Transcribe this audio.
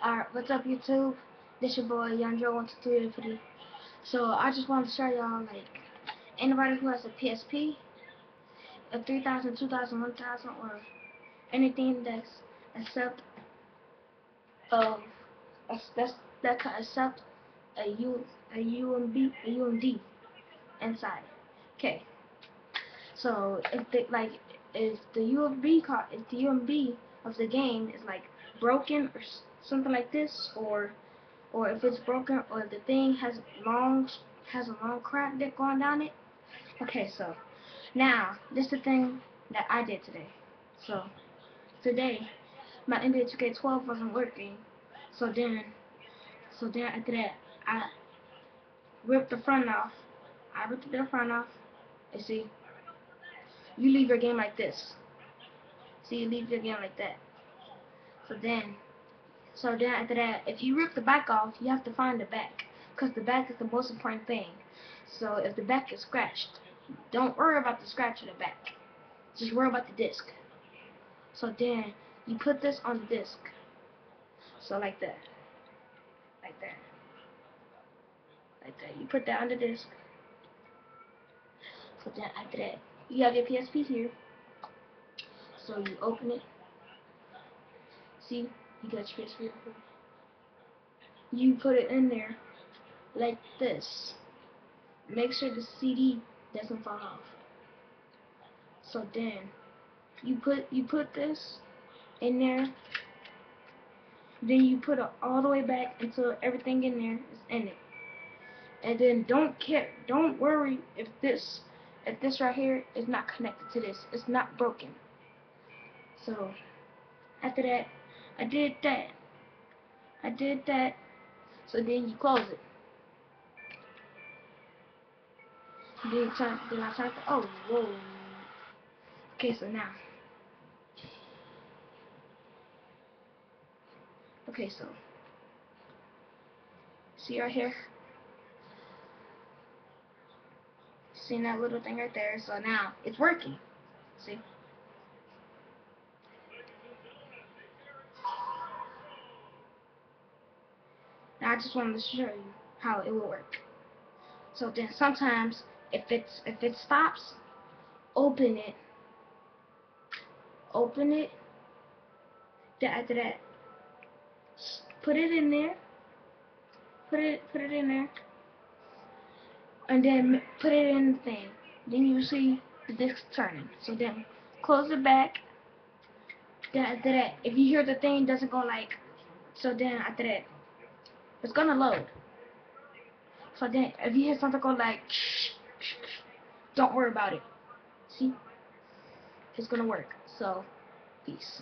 Alright, what's up YouTube? This your boy Young Joe 123. So I just wanted to show y'all like anybody who has a PSP, a 3000, 2000, 1000, or anything that's accept of that can accept a UMD inside. Okay, so if the UMB card, if the UMB of the game is like broken or something like this, or if it's broken, or the thing has a long crack that going down it. Okay, so now this is the thing that I did today. So today my NBA 2K12 wasn't working. So then after that I ripped the front off. I ripped the front off. You see, you leave your game like this. See, you leave your game like that. So then after that, if you rip the back off, you have to find the back, because the back is the most important thing. So if the back is scratched, don't worry about the scratch of the back. Just worry about the disc. So then you put this on the disc. So like that. Like that. Like that. You put that on the disc. So then after that, you have your PSP here. So you open it. See? You got your PSP here. You put it in there like this. Make sure the CD doesn't fall off. So then you put this in there, then you put it all the way back until everything in there is in it. And then don't worry if this right here is not connected to this. It's not broken. So after that, I did that. I did that. So then you close it. Then I type it. Oh, whoa. Okay, so now. Okay, so see right here. See that little thing right there? So now it's working. See? Now I just wanted to show you how it will work. So then sometimes if it stops, open it. Open it. Then after that, put it in there. Put it in there. And then put it in the thing. Then you see the disc turning. So then close it back. Then after that, if you hear the thing doesn't go like, so then after that, it's gonna load. So then if you hear something go like, don't worry about it. See? It's gonna work. So, peace.